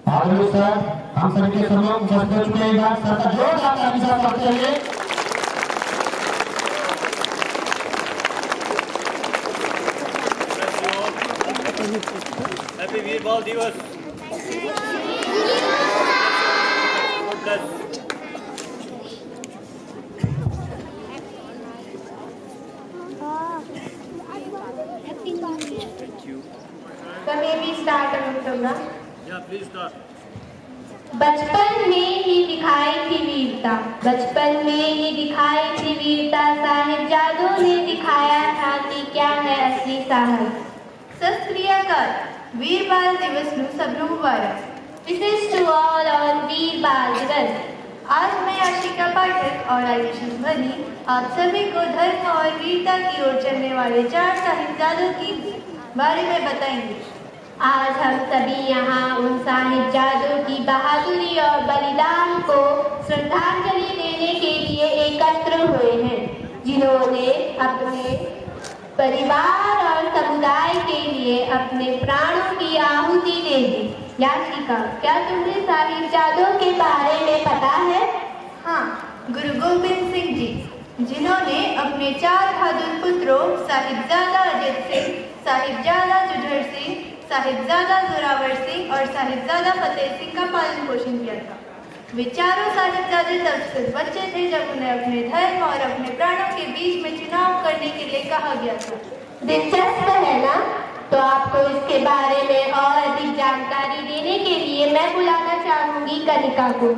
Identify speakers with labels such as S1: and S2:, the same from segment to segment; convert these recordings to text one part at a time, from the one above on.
S1: आगे सर हम सभी के समूह उपस्थित हो चुके हैं। सर का जोरदार ताली से स्वागत करेंगे।
S2: हैप्पी वीर बाल दिवस।
S3: बचपन में ही दिखाई थी वीरता, बचपन में ही दिखाई थी वीरता, साहिबजादों ने दिखाया था कि क्या है असली साहस।
S4: सत श्री अकाल। वीर बाल दिवस નું સબનું મુબારક।
S3: विशेष टू ऑल ऑन वीर बाल दिवस।
S4: आज मैं आशिका पाठक और आयुषी ध्वनि आप सभी को धर्म और वीरता की ओर चलने वाले 4 साहिबजादों की बारे में बताएंगे।
S3: आज हम सभी यहाँ उन साहिबजादों की बहादुरी और बलिदान को श्रद्धांजलि देने के लिए एकत्र हुए हैं, जिन्होंने अपने परिवार और समुदाय के लिए अपने प्राणों की आहुति दे दी। याशिका, क्या तुम्हें साहिबजादों के बारे में पता है?
S4: हाँ, गुरु गोविंद सिंह जी, जिन्होंने अपने 4 बहादुर पुत्रों साहिबजादा अजित सिंह, साहिबजादा जुझर सिंह, साहिबजादा जोरावर सिंह और साहिबजादा फतेह सिंह का पालन पोषण किया था। वे चारों साहिबजादे तब सिर्फ बच्चे थे जब उन्हें अपने धर्म और अपने प्राणों के बीच में चुनाव करने के लिए कहा गया था।
S3: दिलचस्प है ना? तो आपको इसके बारे में और अधिक जानकारी देने के लिए मैं बुलाना चाहूंगी कनिका को।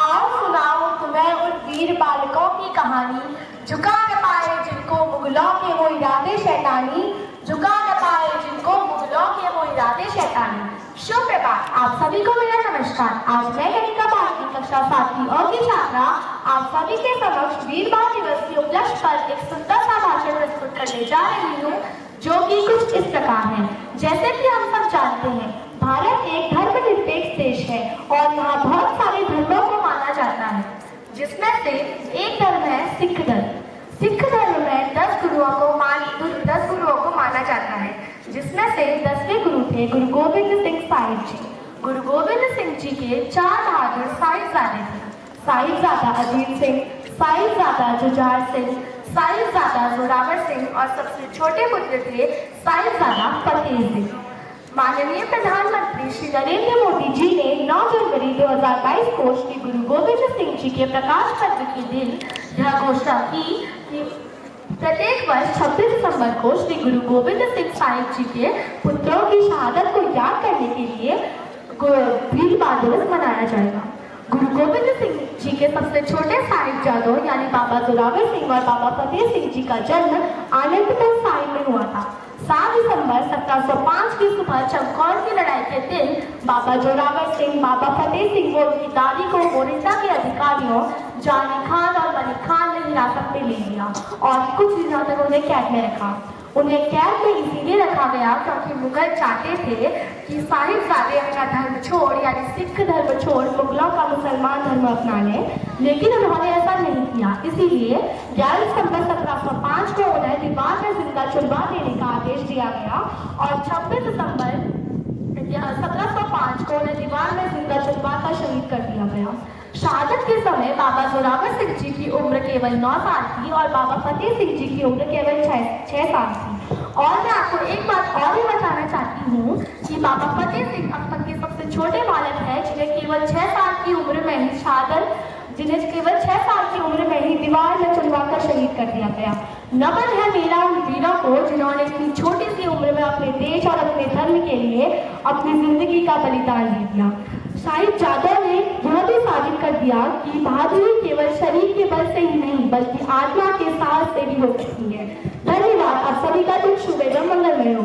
S5: आओ सुनाओ तुम्हें उन वीर बालकों की कहानी, झुका न पाए जिनको मुगलों के वो इरादे शैतानी, झुका न पाए जिनको मुगलों के वो इरादे शैतानी। शुभ प्रभात आप सभी को मेरा नमस्कार। आज मैं कनिका भारती कक्षा 7वीं और की छात्रा आप सभी के समक्ष वीर बाल दिवस के उपलक्ष्य पर एक सुंदर सा भाषण प्रस्तुत करने जा रही हूँ, जो कि कुछ इस प्रकार है। जैसे कि हम सब जानते हैं, भारत एक धर्मनिरपेक्ष देश है और यहाँ बहुत सारे धर्मों को माना जाता है, जिसमें से एक धर्म है सिख धर्म। सिख धर्म में 10 गुरुओं को माना जाता है, जिसमें से 10वें गुरु थे गुरु गोविंद सिंह साहिब जी। गुरु गोविंद सिंह जी के 4 बहादुर साहिबजादे थे, साहिबजादा अजीत सिंह, साहिबजादा जुझार सिंह, साहिबजादा जोरावर सिंह और सबसे छोटे पुत्र थे साहिबजादा फतेह सिंह। माननीय प्रधानमंत्री श्री नरेंद्र मोदी जी ने 9 जनवरी 2022 को श्री गुरु गोविंद सिंह जी के प्रकाश पर्व के दिन यह घोषणा की कि प्रत्येक वर्ष 26 दिसंबर को श्री गुरु गोविंद सिंह साहिब जी के पुत्रों की शहादत को याद करने के लिए वीर बाल दिवस मनाया जाएगा। गुरु गोविंद सिंह जी के सबसे छोटे साहिबजादों यानी बाबा जोरावर सिंह और बाबा फतेह सिंह जी का जन्म आनंदपुर साहिब में हुआ था। 7 दिसंबर 1705 की सुबह चमकौर की लड़ाई के दिन बाबा जोरावर सिंह, बाबा फतेह सिंह और उनकी दादी को मोरिंदा के अधिकारियों जानी खान और मलिक खान ने हिरासत में ले लिया और कुछ दिनों तक उन्हें कैद में रखा। उन्हें कैद में इसीलिए रखा गया क्योंकि मुगल चाहते थे कि साहिबजादे अपना धर्म छोड़ यानी सिख धर्म छोड़ मुगलों का मुसलमान धर्म अपना लें, लेकिन उन्होंने ऐसा नहीं किया। इसीलिए 11 दिसंबर 1705 को उन्हें दीवार में जिंदा चुनवा देने का आदेश दिया गया और 26 दिसंबर 1705 को उन्हें दीवार में जिंदा चुनवा कर शहीद कर दिया गया। शहादत के समय बाबा जोरावर सिंह जी की उम्र केवल 9 साल थी और बाबा फतेह सिंह जी की उम्र केवल 6 साल थी। और मैं आपको एक बात और भी बताना चाहती हूँ कि बाबा फतेह सिंह अब तक के सबसे छोटे बालक हैं जिन्हें केवल 6 साल की उम्र में ही दीवार में चुनवाकर शहीद कर दिया गया। नमन है मेरा उन वीरों को जिन्होंने इतनी छोटी सी उम्र में अपने देश और अपने धर्म के लिए अपनी जिंदगी का बलिदान दे दिया। साहिबजादों ने यह भी साबित कर दिया कि बहादुरी केवल शरीर के बल से ही नहीं बल्कि आत्मा के साहस से भी हो सकती है। धन्यवाद। आप सभी का दिन शुभ एवं मंगलमय हो।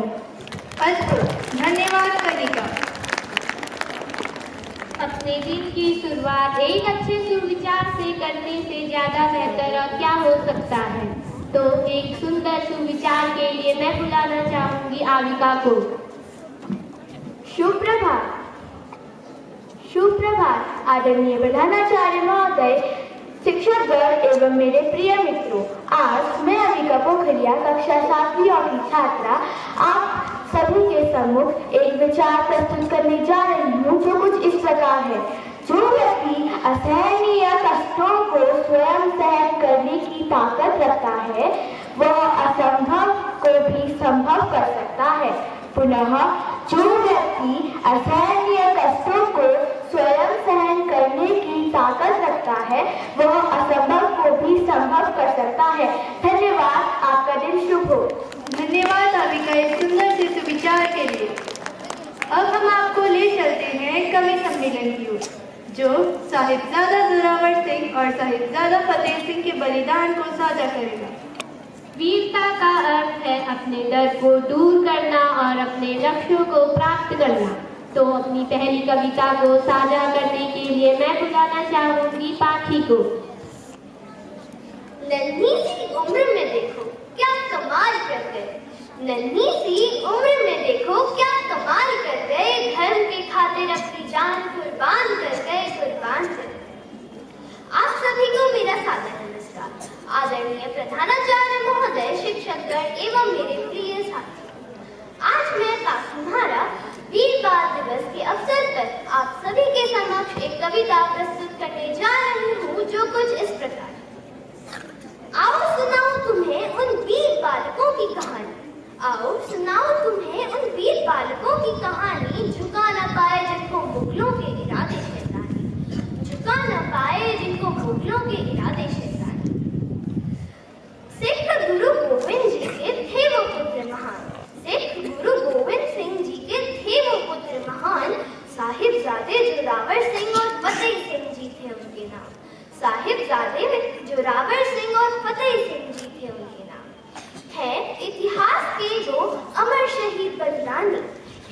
S4: अद्भुत, धन्यवाद कनिका।
S3: अपने दिन की शुरुआत एक अच्छे सुविचार से करने से ज्यादा बेहतर और क्या हो सकता है। तो एक सुंदर सुविचार के लिए मैं बुलाना चाहूंगी आविका को।
S5: शुभ प्रभात। शुभ प्रभात आदरणीय प्रधानाचार्य महोदय, शिक्षकगण एवं मेरे प्रिय मित्रों। आज मैं आविका पोखरिया कक्षा 7वीं की छात्रा आप सभी
S3: सम्मुख एक विचार प्रस्तुत करने जा रही हूँ जो कुछ इस प्रकार है। जो व्यक्ति असहनीय कष्टों को स्वयं सहन करने की ताकत रखता है वह असंभव को भी संभव कर सकता है। पुनः जो व्यक्ति असहनीय कष्टों को स्वयं सहन करने की ताकत रखता है वह असंभव को भी संभव कर सकता है। धन्यवाद, आपका दिन शुभ हो।
S4: धन्यवाद आविका इस सुंदर से सुविचार के लिए। अब हम आपको ले चलते हैं कवि सम्मेलन की ओर, जो साहिबजादा जोरावर सिंह और साहिबजादा फतेह सिंह के बलिदान को साझा करेगा।
S3: वीरता का अर्थ है अपने डर को दूर करना और अपने लक्ष्यों को प्राप्त करना। तो अपनी पहली कविता को साझा करने के लिए मैं बुलाना चाहूंगी पाठी को।
S2: नन्ही सी उम्र में देखो क्या कमाल कर गए, नन्ही सी उम्र में देखो क्या कमाल कर गए, धर्म के खातिर अपनी जान कुर्बान कर गए, कुर्बान कर गए। आप सभी को मेरा सादर नमस्कार। आदरणीय प्रधानाचार्य महोदय, शिक्षकगण एवं मेरे प्रिय साथी, आज मैं तुम्हारा वीर बाल दिवस के अवसर पर आप सभी के समक्ष एक कविता प्रस्तुत करने जा रही हूँ जो कुछ इस प्रकार। आओ सुनाओ तुम्हें उन वीर बालकों की कहानी, आओ सुनाओ तुम्हें उन वीर बालकों की कहानी, झुका न पाए जिनको मुगलों के इरादे शैतानी, झुका न पाए जिनको मुगलों के इरादे शैतानी। सिख गुरु गोविंद जी के थे वो पुत्र महान, सिख गुरु गोविंद सिंह जी के थे वो पुत्र महान, साहिबजादे जोरावर सिंह और फतेह सिंह जी थे उनके नाम, साहिबजादे में जोरावर सिंह और फतेह सिंह जी थे उनके नाम। है इतिहास के वो अमर शहीद बलिदानी,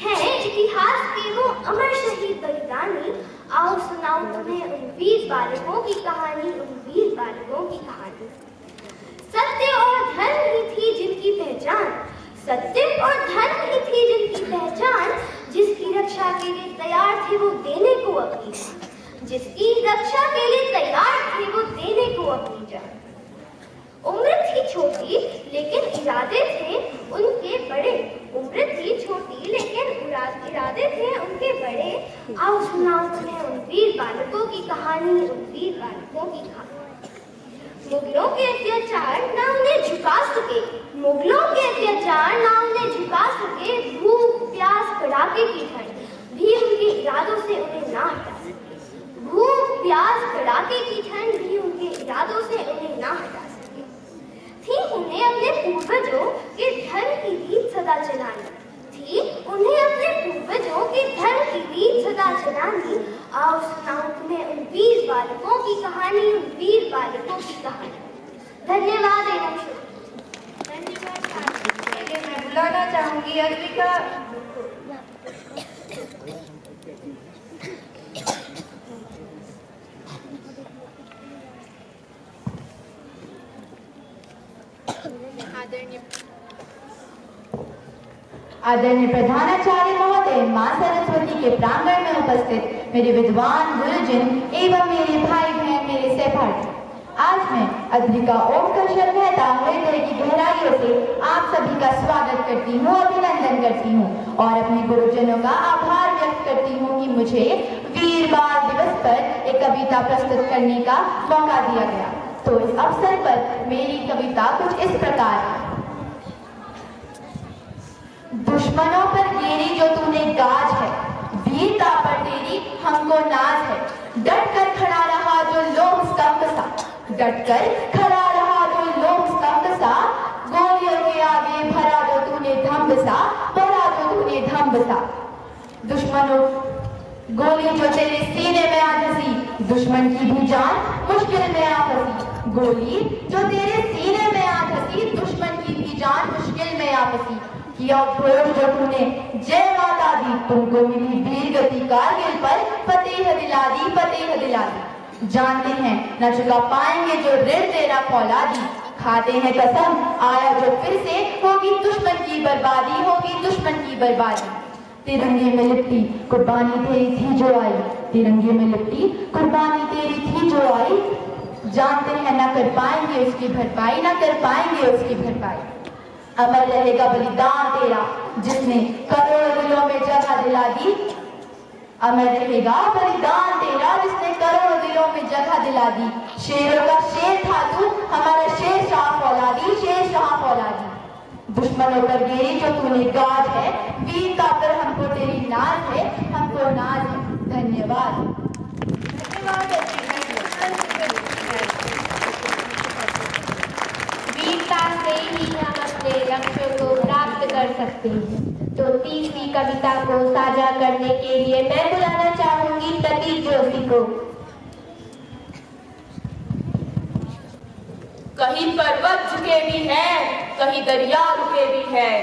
S2: है इतिहास के वो अमर शहीद बलिदानी। आओ सुनाओ तुम्हें उन वीर बालकों की कहानी, उन वीर बालकों की कहानी। सत्य और धर्म ही थी जिनकी पहचान, सत्य और धर्म ही थी जिनकी पहचान, जिसकी रक्षा के लिए तैयार थे वो देने को अपनी जान, जिसकी रक्षा के लिए तैयार थे वो देने को अपनी जान। उम्र थी छोटी लेकिन इरादे थे उनके बड़े, उम्र थी छोटी लेकिन इरादे थे उनके बड़े। आओ सुनाओ तुम्हें उन वीर बालकों की कहानी, उन वीर बालकों की कहानी। मुगलों के अत्याचार ना उन्हें झुका सके, मुगलों के अत्याचार ना उन्हें झुका सके, भूख प्यास कड़ाके की ठंड भी उनके इरादों से उन्हें ना हटा सके, भूख प्यास कड़ाके की ठंड भी उनके इरादों से उन्हें ना हटा सके। थी उन्हें अपने पूर्वजों के धर्म की रीत सदा चलानी, थी उन्हें अपने पूर्वजों के धर्म की रीत सदा चलानी। आओ सुनाओ तुम्हें उन वीर बालकों की कहानी, उन वीर बालकों की कहानी। धन्यवाद एवं शुभ।
S4: धन्यवाद। मैं बुलाना चाहूंगी अद्विका।
S6: आदरणीय प्रधानाचार्य महोदय, मां सरस्वती के प्रांगण में उपस्थित मेरे विद्वान गुरुजन एवं मेरे भाई बहन, मेरे सहपाठी, आज मैं अद्विका ओमकर मेहता हृदय की गहराइयों से आप सभी का स्वागत करती हूँ, अभिनंदन करती हूँ और अपने गुरुजनों का आभार व्यक्त करती हूँ कि मुझे वीर बाल दिवस पर एक कविता प्रस्तुत करने का मौका दिया गया। तो इस अवसर पर मेरी कविता कुछ इस प्रकार है। दुश्मनों पर गिरी जो तूने गाज है, वीरता पर तेरी हमको नाज है, डट कर खड़ा रहा जो लोह स्तंभ सा, डट कर खड़ा रहा जो लोह स्तंभ सा, गोलियों के आगे भरा जो तूने धम्ब सा, भरा जो तूने धम्ब सा। दुश्मनों गोली जो तेरे सीने में आ धसी, दुश्मन की भी जान मुश्किल में आ फंसी, गोली जो तेरे सीने में आ धसी, दुश्मन की भी जान मुश्किल में आ फंसी। किया प्रयोग जो तूने जय माता दी, तुमको मिली वीर गति कारगिल पर, फतेह दिला दी, फतेह दिला दी। जानते हैं न चुका पाएंगे जो ऋण तेरा फौलादी, खाते हैं कसम आया जो फिर से, होगी दुश्मन की बर्बादी, होगी दुश्मन की बर्बादी। तिरंगे में लिपटी कुर्बानी तेरी थी जो आई, तिरंगे में लिपटी कुर्बानी तेरी थी जो आई। जानते हैं न कर पाएंगे उसकी भरपाई, न कर पाएंगे उसकी भरपाई। अमर रहेगा बलिदान तेरा जिसने करोड़ों दिला दी। अमर रहेगा बलिदान तेरा जिसने करोड़ों दिलों में जगह दिला दी। शेरों का शेर था तू, हमारा शेर शाह फौलादी, शेर शाह फौलादी। दुश्मनों पर गेरी जो तूने गाज है, वीरता पर हमको तेरी नाज है, हमको नाज है। धन्यवाद।
S3: वीरता से ही हम अपने लक्ष्यों को प्राप्त कर सकते हैं। तो तीसरी कविता को साझा करने के लिए मैं बुलाना चाहूंगी प्रतीक जोशी को।
S7: कहीं पर्वत झुके भी हैं, कहीं दरिया रुके भी हैं,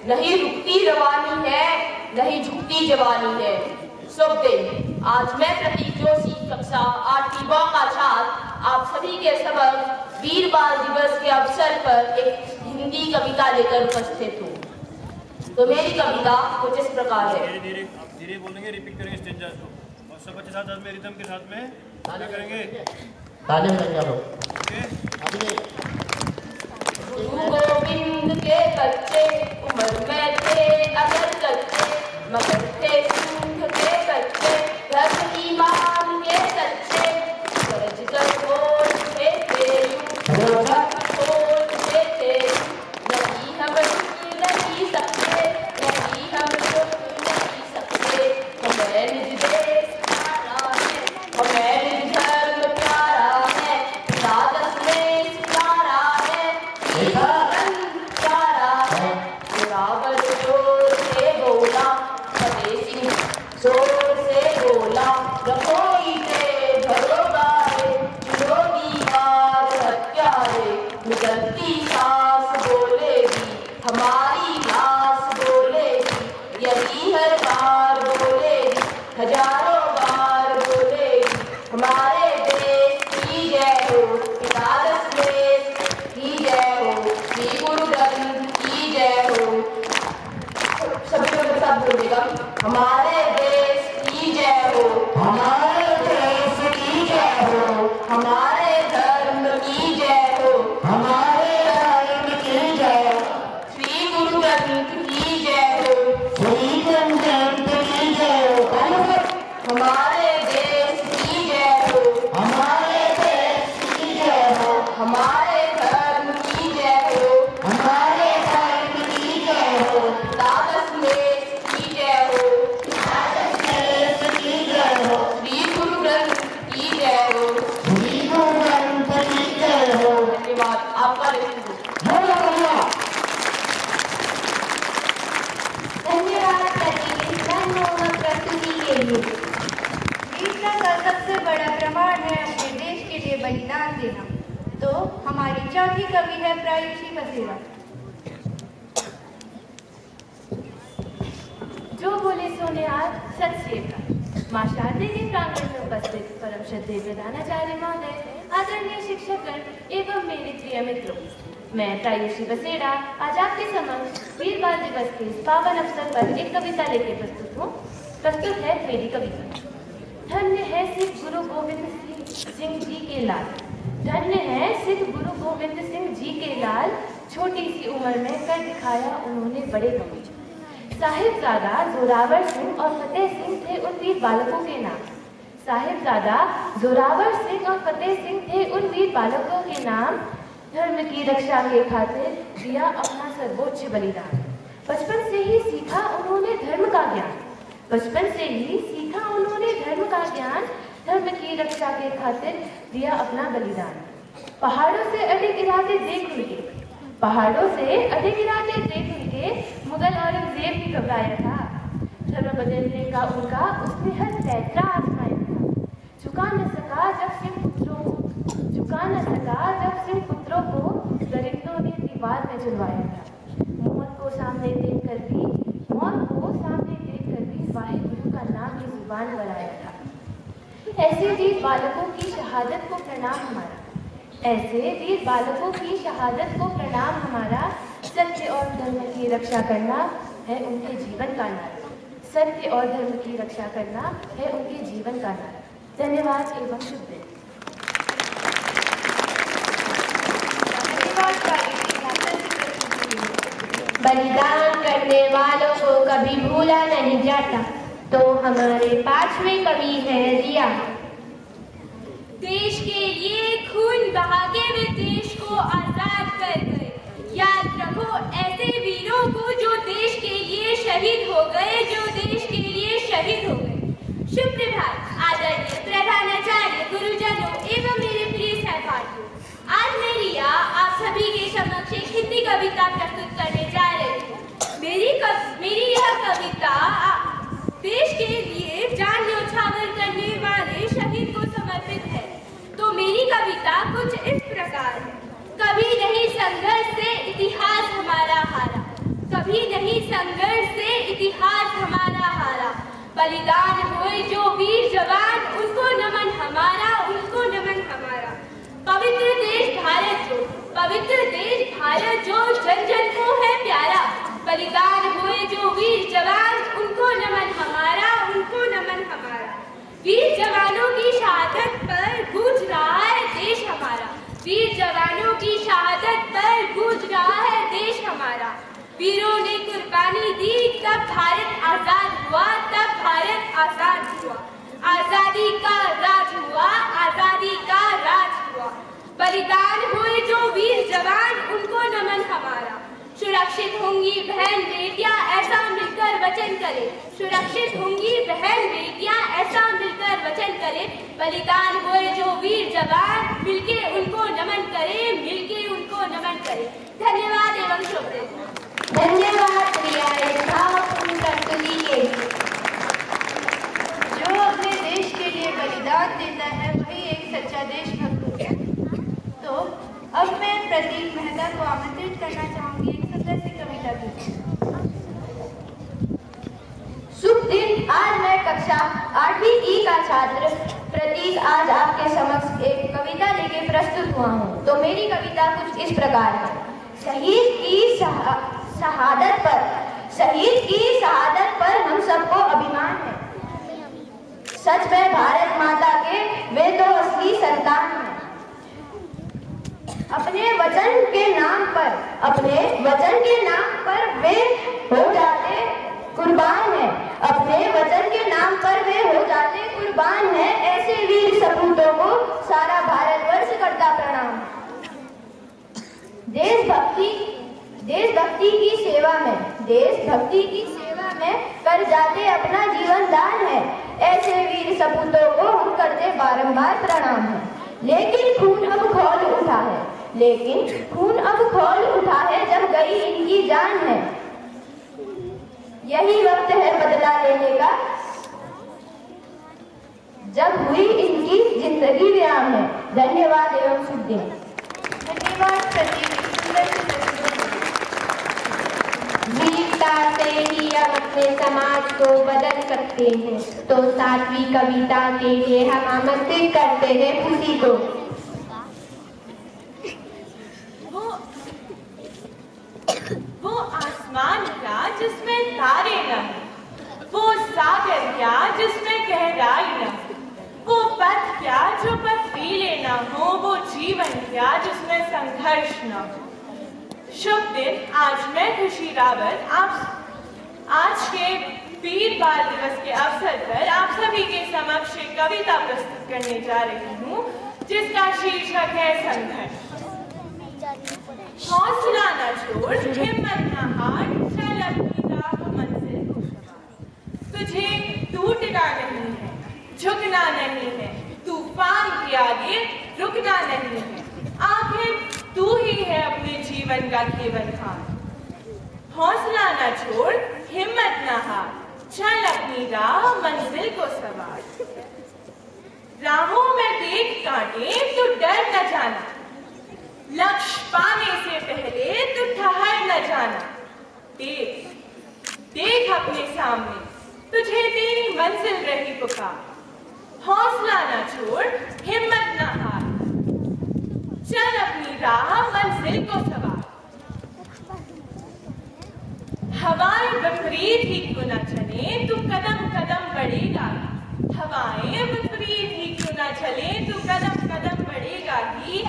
S7: नहीं रुकती रवानी है, नहीं झुकती जवानी है। शुभ दिन। आज मैं प्रतीक जोशी कक्षा 8वीं ब का छात्र आप सभी के समक्ष वीर बाल दिवस के अवसर पर एक हिंदी कविता लेकर उपस्थित हूँ। तो मेरी कविता कुछ इस प्रकार है।
S8: धीरे बोलेंगे, रिपीट करेंगे स्टेंजास को, और सब बच्चे साथ में रिदम के साथ में ताली करेंगे।
S1: ताली बजाओ।
S7: गुरु गोविंद के बच्चे उम्र में थे अगर कच्चे, मगर थे सिंह के बच्चे, धर्म ईमान के सच्चे। गरज कर बोलते थे बोलते थे, नहीं हम नहीं सकते, नहीं हम नहीं सकते। हमें निज देश प्यारा है, हमें निज धर्म प्यारा है, दादस में सितारा है, प्यारा है। जोरावर जोर से बोला, फतेह सिंह जोर से बोला, रखोई थे भरोगाए, जो दीवार हत्यारे। निकलती सांस बोलेगी, हमारी लाश बोलेगी, यही हर बार बोलेगी, हजारों बार बोलेगी। हमारे देश की जय हो, पिता देश की जय हो, श्री गुरु ग्रंथ की जय हो। सभी लोग के साथ बोलेगा, हमारे देश की जय हो,
S1: हमारे देश की जय हो,
S7: हमारे धर्म की जय हो,
S1: हमारे धर्म की जय हो,
S7: श्री गुरु ग्रंथ की जय हो,
S1: श्री गुरु ग्रंथ की जय हो।
S7: हमारे देश की जय हो,
S1: हमारे देश की जय हो,
S7: हमारे धर्म की जय हो,
S1: हमारे धर्म की जय हो,
S7: दादस देश की जय हो,
S1: देश की जय हो,
S7: श्री गुरु ग्रंथ की जय हो।
S1: श्री गुरु ग्रंथ की जय हो।
S7: धन्यवाद। आपका लेखन
S3: धन्यवाद प्रतीक इस मनमोहक प्रस्तुति के लिए।
S4: वीरता का सबसे बड़ा प्रमाण है अपने देश के लिए बलिदान देना। तो हमारी चौथी कवि है प्रायुषी बसेरा।
S9: जो बोले सोने आज सत श्री अकाल। मां शारदे के प्रांगण में उपस्थित परम श्रद्धेय प्रधानाचार्य महोदय, आदरणीय शिक्षकगण एवं मेरे प्रिय मित्रों, मैं प्रायुषी बसेरा आज आपके समक्ष वीर बाल दिवस के इस पावन अवसर पर एक कविता लेकर प्रस्तुत हूँ। प्रस्तुत है मेरी कविता। धन्य है सिख गुरु गोविंद सिंह जी के लाल, धन्य है सिख गुरु गोविंद सिंह जी के लाल, छोटी सी उम्र में कर दिखाया उन्होंने बड़े कवि। साहिबजादा जोरावर सिंह और फतेह सिंह थे उन वीर बालकों के नाम। साहिबजादा जोरावर सिंह और फतेह सिंह थे उन वीर बालकों के नाम। धर्म की रक्षा के खातिर दिया अपना सर्वोच्च बलिदान। बचपन से ही सीखा उन्होंने धर्म का ज्ञान, बचपन से ही सीखा उन्होंने धर्म का ज्ञान। धर्म की रक्षा के खातिर दिया अपना बलिदान। पहाड़ों से अधिक इरादे देख उनके, पहाड़ों से अधिक इरादे देख उनके, मुगल औरंगजेब भी घबराया था। धर्म बदलने का उनका उसने हर पैतरा आजमाया था। झुका न सका जब सिंह पुत्रों को, झुका न सका जब सिंह पुत्रों को दरिंदों ने दीवार में झुलवाया था। मौत को सामने देखकर भी, मौत को सामने देखकर भी वाहिगुरु का नाम की जुबान पर आया था। ऐसे वीर बालकों की शहादत को प्रणाम हमारा, ऐसे वीर बालकों की शहादत को प्रणाम हमारा। सत्य और धर्म की रक्षा करना है उनके जीवन का नारा, सत्य और धर्म की रक्षा करना है उनके जीवन का नारा। धन्यवाद एवं शुभ दिन।
S3: बलिदान करने वालों को कभी भूला नहीं जाता। तो हमारे 5वें कवि हैं रिया।
S9: देश के लिए खून बहा के वे देश को आजाद कर गए। याद रखो ऐसे वीरों को जो देश के लिए शहीद हो गए, जो देश के लिए शहीद हो गए। शुभ प्रभात आदरणीय प्रधानाचार्य, गुरुजनों एवं मेरे प्रिय सहपाठियों। आज मैं रिया आप सभी के समक्ष एक हिंदी कविता प्रस्तुत करने जा रही हूँ। मेरी यह कविता देश के लिए जान न्यौछावर करने वाले शहीद को समर्पित है। तो मेरी कविता कुछ इस प्रकार है। कभी नहीं संघर्ष से इतिहास हमारा हारा, कभी नहीं संघर्ष से इतिहास हमारा हारा। बलिदान हुए जो वीर जवान, उनको नमन हमारा, उनको नमन हमारा। पवित्र देश भारत जो, पवित्र देश भारत जो जन जन को है प्यारा। बलिदान हुए जो वीर जवान, उनको नमन हमारा, उनको नमन हमारा। वीर जवानों की शहादत पर गूंज रहा है देश हमारा। वीर जवानों की शहादत पर गूंज रहा है देश हमारा। वीरों ने कुर्बानी दी तब भारत आजाद हुआ, तब भारत आजाद हुआ। आजादी का राज हुआ, आजादी का राज हुआ। बलिदान हुए जो वीर जवान, उनको नमन हमारा। सुरक्षित होंगी बहन बेटियां, ऐसा मिलकर वचन करे। सुरक्षित होंगी बहन बेटियां, ऐसा मिलकर वचन करे। बलिदान हुए जो वीर जवान, मिलके उनको नमन करे, मिलके उनको नमन करे। धन्यवाद एवं शुभ दिन।
S3: धन्यवाद प्रिया, एक भावपूर्ण प्रस्तुति के लिए।
S4: जो अपने देश के लिए बलिदान देता है वही एक सच्चा देशभक्त होता है। तो अब मैं प्रतीक मेहता को आमंत्रित करना चाहूंगी एक सुंदर सी कविता की।
S3: शुभ दिन। आज मैं कक्षा 8वीं ई का छात्र प्रतीक आज आपके समक्ष एक कविता लेके प्रस्तुत हुआ हूँ। तो मेरी कविता कुछ इस प्रकार है। शहीद की शहादत पर हम सबको अभिमान है। सच में भारत माता के वे तो असली संतान हैं। अपने वचन के नाम पर वे हो जाते कुर्बान है। अपने वचन के नाम पर वे हो जाते कुर्बान है। ऐसे वीर सपूतों को सारा भारतवर्ष करता प्रणाम। देशभक्ति की सेवा में कर जाते अपना जीवन दान है। ऐसे वीर सपूतों को हम करते बारंबार प्रणाम है। लेकिन खून अब खौल उठा है जब गई इनकी जान है। यही वक्त है बदला लेने का, जब हुई इनकी जिंदगी विराम है। धन्यवाद एवं शुभ दिन।
S4: धन्यवाद प्रतीक।
S3: वीरता से ही हम अपने समाज को बदल सकते हैं। तो 7वीं कविता के लिए हम आमंत्रित करते हैं खुशी को।
S10: वो आसमान क्या जिसमें तारे न हो, वो सागर क्या जिसमें गहराई न हो, वो पथ क्या जो पथरीले न हो, वो जीवन क्या जिसमें संघर्ष न हो। शुभ दिन। आज मैं खुशी रावत आज के वीर बाल दिवस के अवसर पर आप सभी के समक्ष एक कविता प्रस्तुत करने जा रही हूँ, जिसका शीर्षक है संघर्ष। हौसला न छोड़, हिम्मत न हार, चल अपनी राह मंजिल को सवार। तुझे टूटना नहीं है, झुकना नहीं है, तूफान के आगे रुकना नहीं है। आखिर तू ही है अपने जीवन का केवल हार। हौसला न छोड़, हिम्मत न हार, चल अपनी राह मंजिल को सवार। राहों में देख कांटे तो डर न जाना, लक्ष्य पाने से पहले तो ठहर न जाना। देख अपने सामने, तुझे तेरी मंजिल रही पुकार। हौसला न छोड़, हिम्मत न हार, चल अपनी राह मंजिल को सवार। हवाएं विपरीत ही क्यों न चले, तू कदम कदम बढ़ेगा। हवाएं विपरीत ही क्यों न चले, तू कदम कदम बढ़ेगा ही।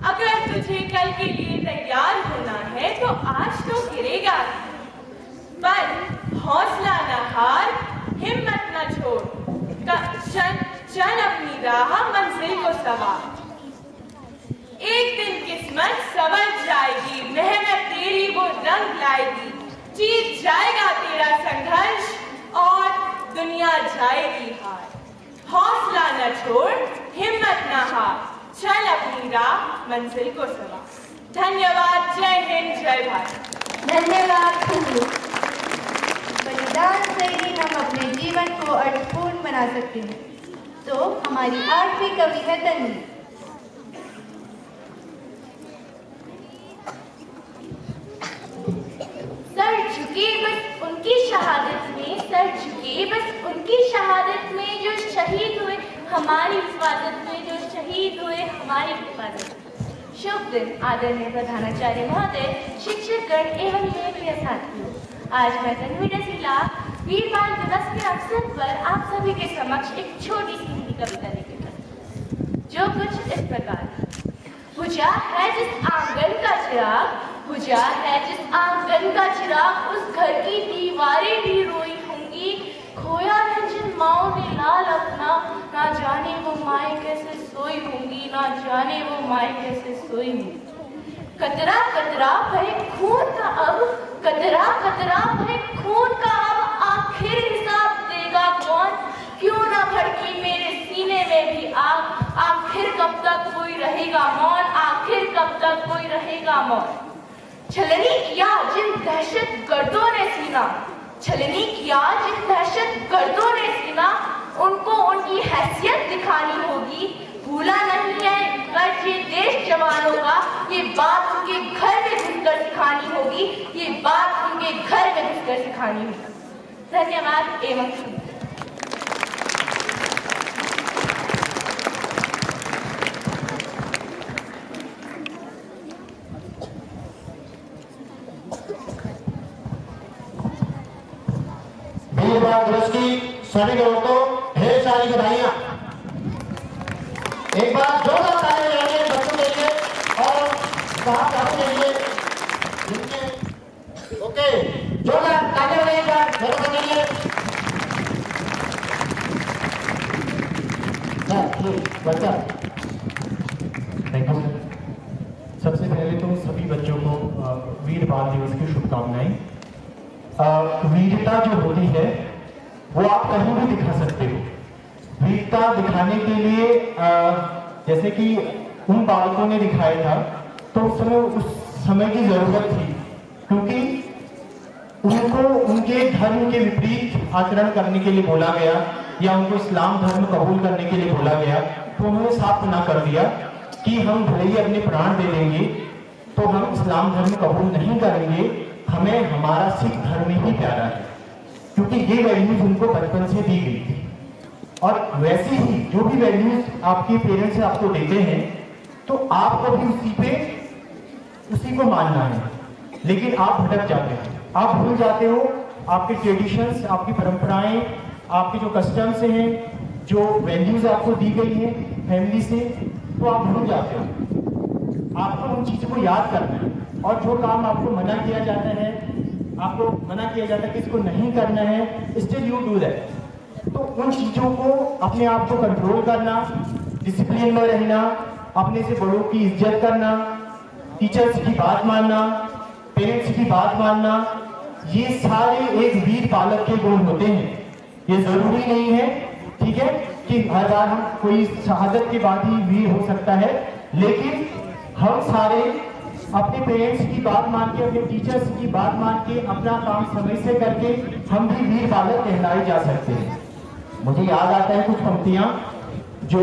S10: अगर तुझे कल के लिए तैयार होना है तो आज तो गिरे मिलेगा, पर हौसला न हार, हिम्मत न छोड़, चल अपनी राह मंजिल को सवार। एक दिन किस्मत संवर जाएगी, मेहनत तेरी वो रंग लाएगी, जीत जाएगा तेरा संघर्ष और दुनिया जाएगी हार। हौसला न छोड़, हिम्मत न हार, चल अपनी राह मंजिल को सवार। धन्यवाद। जय हिंद, जय भारत।
S4: धन्यवाद। बलिदान से ही हम अपने जीवन को अर्थपूर्ण बना सकते हैं। तो हमारी 8वीं कवि है तन्वी।
S9: सर झुके बस उनकी शहादत में, सर झुके बस उनकी शहादत में, जो शहीद हुए हमारी हिफाजत में, जो शहीद हुए हमारी हिफाजत में। शुभ दिन आदरणीय प्रधानाचार्य महोदय, शिक्षकगण एवं मेरे प्रिय साथियों। आज मैं तन्वी रसीला वीर बाल दिवस के अवसर पर आप सभी के समक्ष एक छोटी सी हिंदी कविता लेकर आई, जो कुछ इस प्रकार। बुझा है जिस आंगन का चिराग, बुझा है जिस आंगन का चिराग, उस घर की दीवारें भी रोई होंगी। खोया है जिन माओ ने लाल अपना, ना जाने वो माए कैसे सोई होंगी, ना जाने वो माए कैसे सोई होंगी। कतरा कतरा भय खून का अब, कतरा कतरा भय खून का अब, आखिर हिसाब देगा कौन। क्यों ना भड़की मेरे सीने में भी आग, आखिर कब तक कोई रहेगा मौन, आखिर कब तक कोई रहेगा मौन। छलनी किया जिन दहशत गर्दों ने सीना, छलनी किया जिन दहशत गर्दों ने सीना, उनको उनकी हैसियत दिखानी होगी। भूला नहीं है कर्ज ये देश जवानों का, ये बात उनके घर में घुसकर सिखानी होगी, ये बात उनके घर में घुसकर सिखानी होगी। धन्यवाद एवं
S1: वीर बाल दिवस की सभी लोगों को ढेर सारी बधाइयां। एक बार जोरदार तालियां बजाइए बच्चों के लिए और साहबजादों के लिए जिनके ओके जोरदार तालियां बजाइए एक बार बच्चों के लिए। बच्चा
S11: थैंक यू सर। सबसे पहले तो सभी बच्चों को वीर बाल दिवस की शुभकामनाएं। वीरता जो होती है वो आप कहीं भी दिखा सकते हो। वीरता दिखाने के लिए जैसे कि उन बालकों ने दिखाया था, तो उस समय की जरूरत थी, क्योंकि उनको उनके धर्म के विपरीत आचरण करने के लिए बोला गया या उनको इस्लाम धर्म कबूल करने के लिए बोला गया, तो उन्होंने साफ मना कर दिया कि हम भले ही अपने प्राण दे देंगे तो हम इस्लाम धर्म कबूल नहीं करेंगे, हमें हमारा सिख धर्म ही प्यारा है, क्योंकि ये वैल्यूज उनको बचपन से दी गई थी। और वैसे ही जो भी वैल्यूज आपके पेरेंट्स आपको देते हैं, तो आपको भी उसी को मानना है। लेकिन आप भटक जाते हो, आप भूल जाते हो आपके ट्रेडिशंस, आपकी परंपराएं, आपके जो कस्टम्स हैं, जो वैल्यूज आपको दी गई है फैमिली से, तो आप भूल जाते हो। आपको उन चीजों को याद करना है, और जो काम आपको मना किया जाता है, आपको मना किया जाता है कि इसको नहीं करना है, स्टिल यू डू दैट। तो उन चीजों को अपने आप को कंट्रोल करना, डिसिप्लिन में रहना, अपने से बड़ों की इज्जत करना, टीचर्स की बात मानना, पेरेंट्स की बात मानना, ये सारे एक वीर बालक के गुण होते हैं। ये जरूरी नहीं है, ठीक है, कि हर बार हम कोई शहादत के बाद ही वीर हो सकता है, लेकिन हम सारे अपने पेरेंट्स की बात मान के, अपने टीचर्स की बात मान के, अपना काम समय से करके हम भी वीर बालक कहलाए जा सकते हैं। मुझे याद आता है कुछ पंक्तियां जो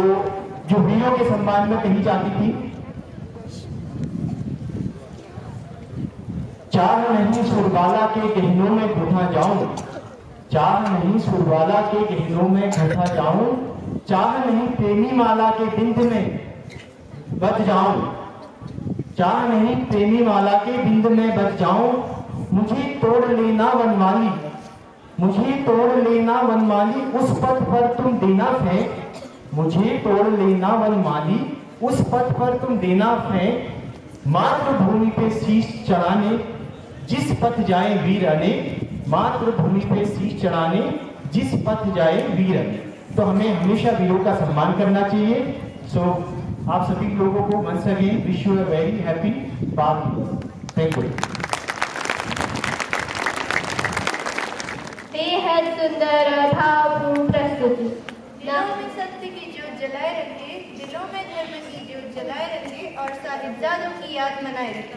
S11: वीरों के सम्मान में कही जाती थी। चाह नहीं सुरबाला के गहनों में घुसा जाऊं, चाह नहीं सुरबाला के गहनों में घुसा जाऊं, चाह नहीं प्रेमी माला के बिंद में बच जाऊं, चाह नहीं प्रेमी माला के बिंद में बच जाऊं, मुझे तोड़ लेना वनमाली, मुझे तोड़ लेना वनमाली, उस पथ पर तुम देना फेंक, मुझे तोड़ लेना वनमाली, उस पथ पर तुम देना फेंक, मातृभूमि पे शीश चढ़ाने जिस पथ जाए वीर अनेक, मातृभूमि पे शीश चढ़ाने जिस पथ जाए वीर अनेक। तो हमें हमेशा वीरों का सम्मान करना चाहिए। सो आप सभी लोगों को once again wish you a very happy Bal Diwas. Thank you.
S3: बेहद सुंदर और भावपूर्ण प्रस्तुति।
S4: दिलों में सत्य की ज्योत जलाए रखे, दिलों में धर्म की ज्योत जलाए रखे और साहिबजादों की याद मनाए रखे।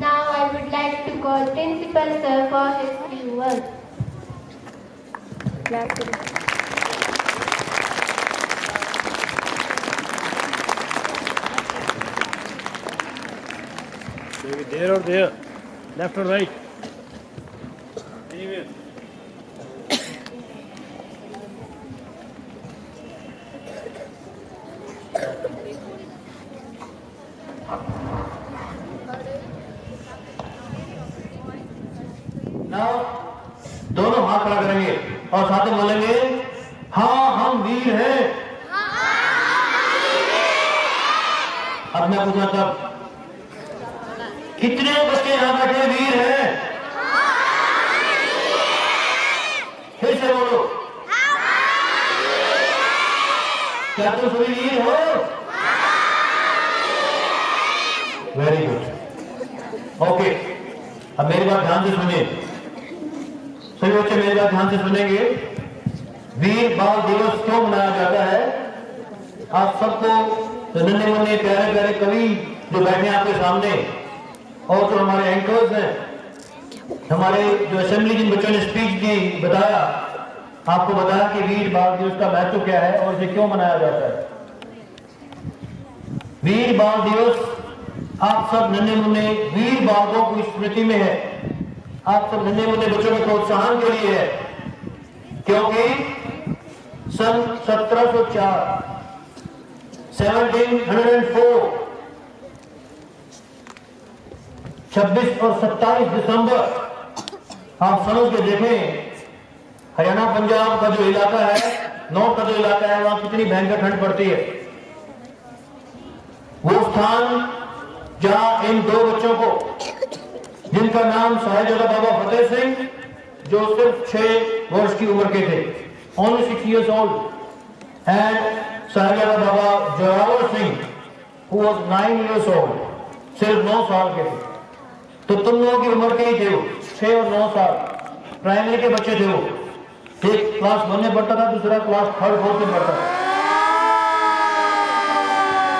S3: Now I would like to call Principal Sir for his few words.
S8: Maybe there or there, left or right, anywhere.
S1: Now, दोनों हाथ खड़ा करेंगे और साथ में बोलेंगे, हाँ हम वीर हैं। अब मैं पूछा तब कितने बच्चे यहाँ बैठे वीर हैं? फिर से बोलो, क्या तुम सभी वीर हो? Very good. ओके, अब मेरी बात ध्यान से सुनिए। सभी बच्चे मेरी बात ध्यान से सुनेंगे। वीर बाल दिवस क्यों मनाया जाता है? आप सबको नन्हे मुन्ने प्यारे प्यारे कवि जो बैठे हैं आपके सामने और जो हमारे एंकर्स हैं, हमारे जो असेंबली जिन बच्चों ने स्पीच दी, बताया, आपको बताया कि वीर बाल दिवस का महत्व क्या है और इसे क्यों मनाया जाता है। वीर बाल दिवस आप सब नन्हे मुन्ने वीर बालकों की स्मृति में है। आप सब नन्हे मुन्ने बच्चों के प्रोत्साहन के लिए है, क्योंकि सन 1704 1704 26 और 27 दिसंबर आप समझ के देखें, हरियाणा पंजाब का जो इलाका है, नॉर्थ का जो इलाका है, वहां कितनी भयंकर ठंड पड़ती है। वो स्थान जहां इन दो बच्चों को, जिनका नाम साहिबजादा बाबा फतेह सिंह, जो सिर्फ 6 वर्ष की उम्र के थे, only 6 years old, and Sahibzada Baba Zorawar Singh, who was 9 years old, सिर्फ 9 साल के थे। तो तुम लोगों की उम्र के ही थे वो, 6 और 9 साल, प्राइमरी के बच्चे थे वो। एक क्लास 1 में पढ़ता था, दूसरा क्लास 3rd 4th में पढ़ता था।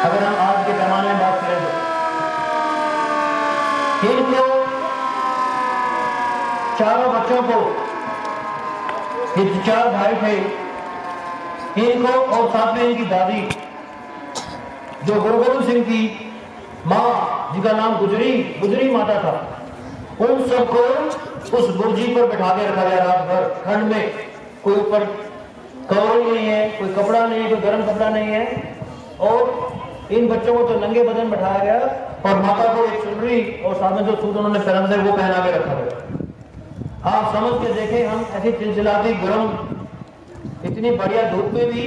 S1: अगर हम आज के पैमाने में बात करें तो इनको चारों बच्चों को, ये 4 भाई थे, इनको और साथ में इनकी दादी, जो गुरु गोविंद सिंह की माँ, जिनका नाम गुजरी माता था, उन सबको उस बुर्जी पर बैठा के रखा गया रात भर ठंड में। कोई ऊपर कवर नहीं है, कोई कपड़ा नहीं है, कोई गर्म कपड़ा नहीं है, और इन बच्चों को तो नंगे बदन बैठाया गया और माता को एक चुनरी और साथ में जो सूट उन्होंने पहना था वो पहना के रखा गया। आप समझ के देखें, हम ऐसी चिलचिलाती गर्म, इतनी बढ़िया धूप में भी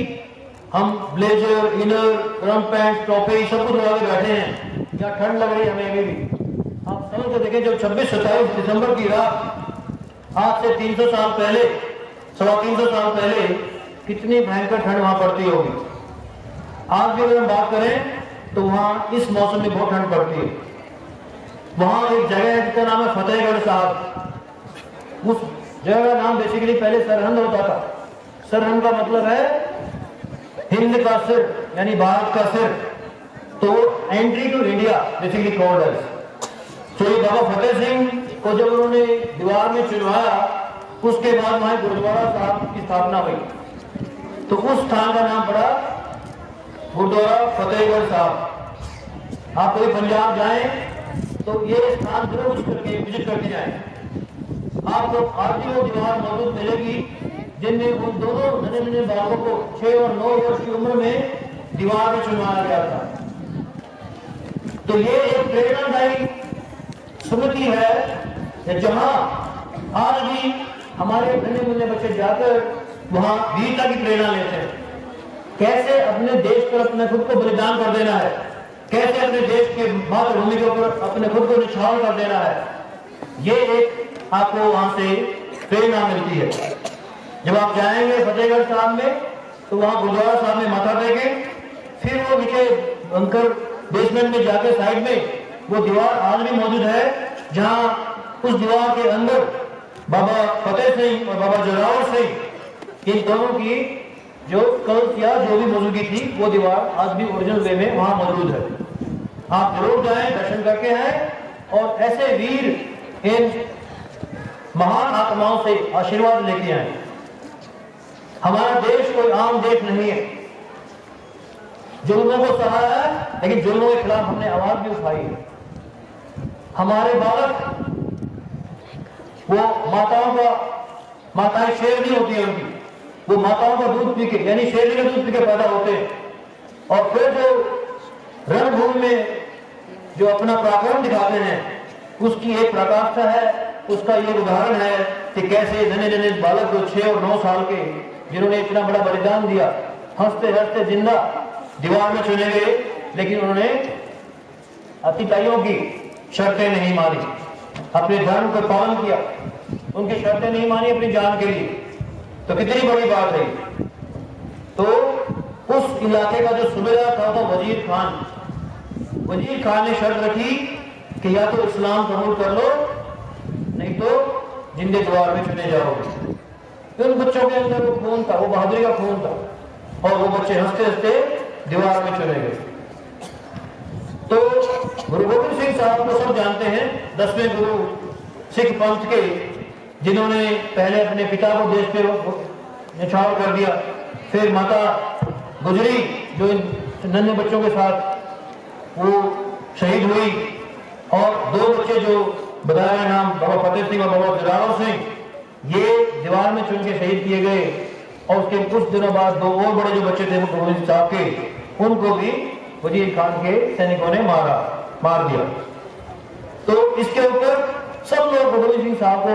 S1: हम ब्लेजर, इनर, गर्म पैंट, टोपी सब कुछ लगा के बैठे हैं, या ठंड लग रही है हमें अभी भी। आप समझ के देखें, जब 26-27 दिसंबर की रात, आज से 300 साल पहले, 350 साल पहले, कितनी भयंकर ठंड वहां पड़ती होगी। आज भी अगर हम बात करें तो वहां इस मौसम में बहुत ठंड पड़ती है। वहां एक जगह है जिसका नाम है फतेहगढ़ साहब। उस जगह का नाम बेसिकली पहले सरहंद होता था। सरहंद का मतलब है हिंद का सिर, यानी भारत का सिर। तो entry to India basically called as. तो ये बाबा फतेह सिंह को जब उन्होंने दीवार में चुनवाया, उसके बाद वहां गुरुद्वारा साहब की स्थापना हुई, तो उस स्थान का नाम पड़ा गुरुद्वारा फतेहगढ़ साहब। आप कभी पंजाब जाएं तो ये स्थान जरूर विजिट करके जाएं। आपको आज भी वो दीवार मौजूद मिलेगी जिनमें उन दोनों नन्हे नन्हे बालकों को 6 और 9 वर्ष की उम्र में दीवार में चुनवाया गया था। तो ये एक प्रेरणादायी स्मृति है, जहां आज भी हमारे नन्हे मुन्ने बच्चे जाकर वहां वीरता की प्रेरणा लेते हैं। कैसे अपने देश पर अपने खुद को बलिदान कर देना है, कैसे अपने देश के मातृभूमि के ऊपर अपने खुद को निछावर कर देना है। ये एक आपको वहां से प्रेरणा मिलती है। जब आप जाएंगे फतेहगढ़ साहब में तो वहां गुरुद्वारा साहब में माथा टेकें, फिर वो नीचे अंकर बेसमेंट में जाके साइड में वो दीवार आज भी मौजूद है, जहां उस दीवार के अंदर बाबा फतेह सिंह और बाबा जोरावर सिंह इन दोनों की जो कल्स या जो भी मौजूदगी थी वो दीवार आज भी ओरिजिनल वे में वहां मौजूद है। आप जरूर जाएं, दर्शन करके आए और ऐसे वीर इन महान आत्माओं से आशीर्वाद लेके आए। हमारा देश कोई आम देश नहीं है, जुल्मों को सहा है, लेकिन जुल्मों के खिलाफ हमने आवाज भी उठाई है। हमारे बालक वो माताएं शेरनी होती है उनकी, वो माताओं का दूध पी के यानी शेरनी का दूध पी के पैदा होते हैं, और फिर जो रणभूमि में जो अपना पराक्रम दिखाते हैं उसकी एक प्रकाष्ठा है। उसका ये उदाहरण है कि कैसे नन्हे नन्हे बालक जो 6 और 9 साल के जिन्होंने इतना बड़ा बलिदान दिया, हंसते हंसते जिंदा दीवार में चले गए, लेकिन उन्होंने अतिताइयों की शर्तें नहीं मानी, अपने धर्म को पालन किया, उनकी शर्तें नहीं मानी अपनी जान के लिए। तो कितनी बड़ी बात है। तो उस इलाके का जो सूबेदार था तो वजीर खान ने शर्त रखी कि या तो इस्लाम कबूल कर लो, नहीं तो जिंदे द्वार में चले जाओगे। तो उन बच्चों के अंदर वो खून था, वो बहादुरी का खून था, और वो बच्चे हंसते हंसते दीवार में चले गए। तो गुरु गोबिंद सिंह साहब को सब जानते हैं, 10वें गुरु सिख पंथ के, जिन्होंने पहले अपने पिता को देश पे न्यौछावर कर दिया, फिर माता गुजरी जो इन नन्हे बच्चों के साथ वो शहीद हुई, और 2 बच्चे जो बताया नाम बाबा फतेह सिंह और बाबा जोरावर सिंह, ये दीवार में चुन के शहीद किए गए। और उसके कुछ दिनों बाद 2 और बड़े जो बच्चे थे गुरु गोबिंद साहब के, उनको भी वजीर खान के सैनिकों ने मार दिया। तो इसके ऊपर सब लोग गुरु गोबिंद सिंह साहब को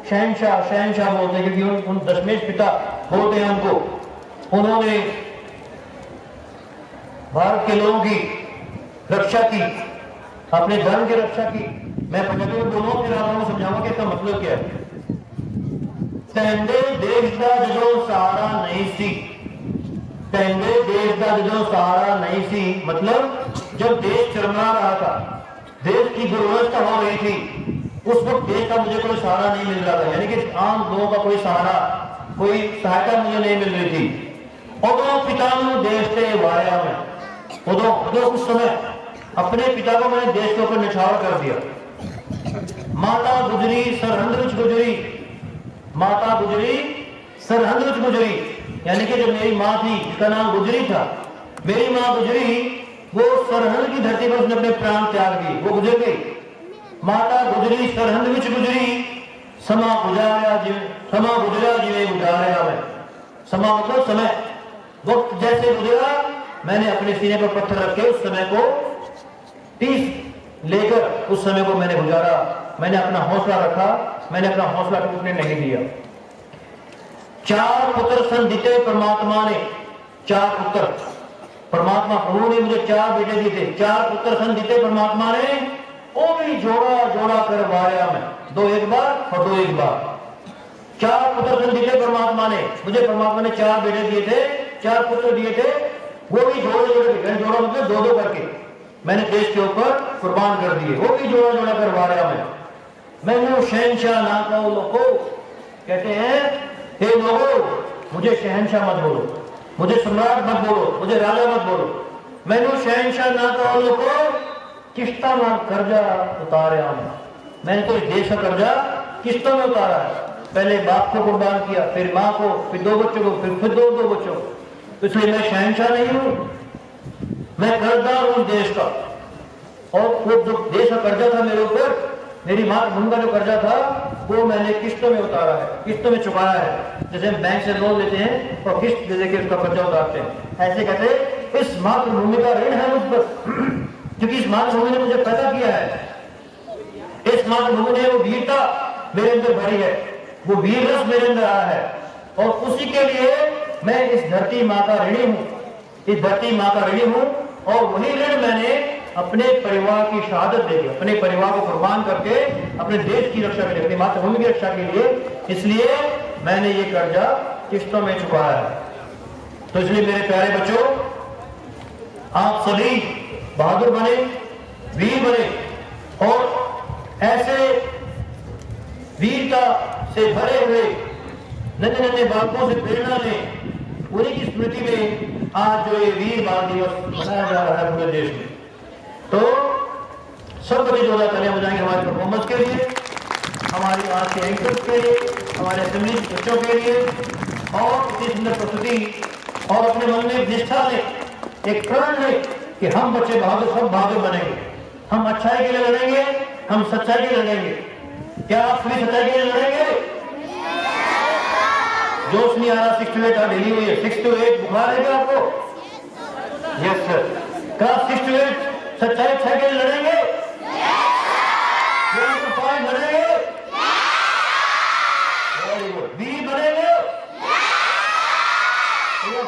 S1: शहनशाह बोलते हैं, क्योंकि उन दशमेश पिता बोलते हैं उनको। उन्होंने भारत के लोगों की रक्षा की, अपने धर्म की रक्षा की। मैं पंजाबी में बोलूं, फिर आप लोगों को समझाऊंगा कि इसका मतलब क्या है। तैंदे देश का जो सहारा नहीं सी, तैंदे देश का जो सहारा नहीं सी, मतलब जब देश चरमरा रहा था, देश की दुर्व्यवस्था हो रही थी, उस वक्त देश का मुझे कोई सहारा नहीं मिल रहा था, यानी कि आम लोगों का कोई सहारा, कोई सहायता मुझे नहीं मिल रही थी। उदो पिता देश के वाया में, उदो उस समय अपने पिता को मैंने देश के ऊपर निछावर कर दिया। माता गुजरी सरहंद विच गुजरी, माता गुजरी सरहंद विच गुजरी, यानी कि जो मेरी माँ थी उसका नाम गुजरी था, मेरी माँ गुजरी, वो सरहंद की धरती पर उसने अपने प्राण त्याग दिए, वो गुजर गई। माता गुजरी सरहंद विच गुजरी, समा गुजारा जिवे गुजारा में। समा मतलब समय, वक्त जैसे गुजरा, मैंने अपने सीने पर पत्थर रखे उस समय को 30 लेकर उस समय को मैंने गुजारा, मैंने अपना हौसला रखा, मैंने अपना हौसला टूटने नहीं दिया। 4 पुत्र संदिते परमात्मा ने, 4 पुत्र परमात्मा प्रभु ने मुझे 4 बेटे दिए थे, 4 पुत्र संदिते परमात्मा ने, वो भी जोड़ा जोड़ा कर वाया में, 2 एक बार और 2 एक बार। 4 पुत्र संदिते परमात्मा ने, मुझे परमात्मा ने 4 बेटे दिए थे, 4 पुत्र दिए थे, वो भी जोड़े जोड़े जोड़ा मतलब 2-2 करके मैंने देश के ऊपर कुर्बान कर दिए, वो भी जोड़ा जोड़ा कर वाया में। मैंने शहनशाह ना कहो लोगो, कहते हैं हे लोगो मुझे शहनशाह मत बोलो, मुझे सम्राट मत बोलो, मुझे राजा मत बोलो, मैंने शहनशाह ना कहो लोगो, किश्ता में कर्जा उतारा मैंने तो देश का कर्जा किस्तों में उतारा है। पहले बाप को कुर्बान किया, फिर माँ को, फिर 2 बच्चों को, फिर 2 बच्चों को, इसलिए मैं शहनशाह नहीं हूं, मैं कर्जदार हूं देश का। और वो जो देश का कर्जा था मेरे ऊपर, मेरी मातृभूमि का जो कर्जा था, वो मैंने किस्तों में उतारा है, किस्तों में चुकाया है। जैसे हम बैंक से लोन लेते हैं और किस्त दे के उसका कर्जा उतारते हैं, ऐसे कहते हैं इस मातृभूमि का ऋण है मुझ पर, क्योंकि इस मातृभूमि ने मुझे पैदा किया है, इस मातृभूमि ने वो वीरता मेरे अंदर भरी है, वो वीर रस मेरे अंदर आया है, और उसी के लिए मैं इस धरती माँ का ऋणी हूं, इस धरती माँ का ऋणी हूं। और वही ऋण मैंने अपने परिवार की शहादत दे दी, अपने परिवार को कुर्बान करके अपने देश की रक्षा के लिए, अपनी मातृभूमि की रक्षा के लिए, इसलिए मैंने ये कर्जा किस्तों में चुकाया है। तो इसलिए मेरे प्यारे बच्चों, आप सभी बहादुर बने, वीर बने और ऐसे वीरता से भरे हुए नन्हे नन्हे बालकों से प्रेरणा लें। उन्हीं की स्मृति में आज जो ये वीर बाल दिवस मनाया जा रहा है पूरे देश में। तो सब बच्चे जोरदार तालियां बजाएंगे हमारी परफॉर्मेंस के लिए, हमारी आज के एंकर्स के लिए, हमारे असेंबली के बच्चों के लिए। और इतनी सुंदर प्रस्तुति और अपने मन में एक निष्ठा लें, एक प्रण लें कि हम बच्चे बहादुर, सब बहादुर बनेंगे। हम अच्छाई के लिए लड़ेंगे, हम सच्चाई के लिए लड़ेंगे। क्या आप सभी सच्चाई के लिए लड़ेंगे? जोश नहीं आ रहा, 6 to 8 डेली हुई है, 6 to 8 बुखार है क्या आपको? Yes sir. क्लास 6 to 8 सच्चाई अच्छाई के लिए लड़ेंगे? लड़ेंगे? Very good. वीर बनेंगे?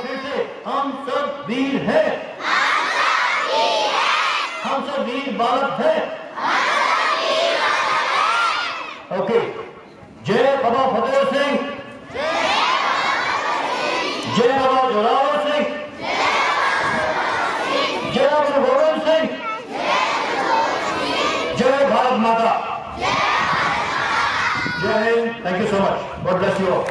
S1: फिर से हम सब वीर हैं, हम सब वीर बालक हैं। ओके। जय बाबा फतेह सिंह, जय बाबा जोरावर सिंह, जय गुरु गोविंद सिंह, जय भारत माता, जय Hind. Thank you so much. God bless you all.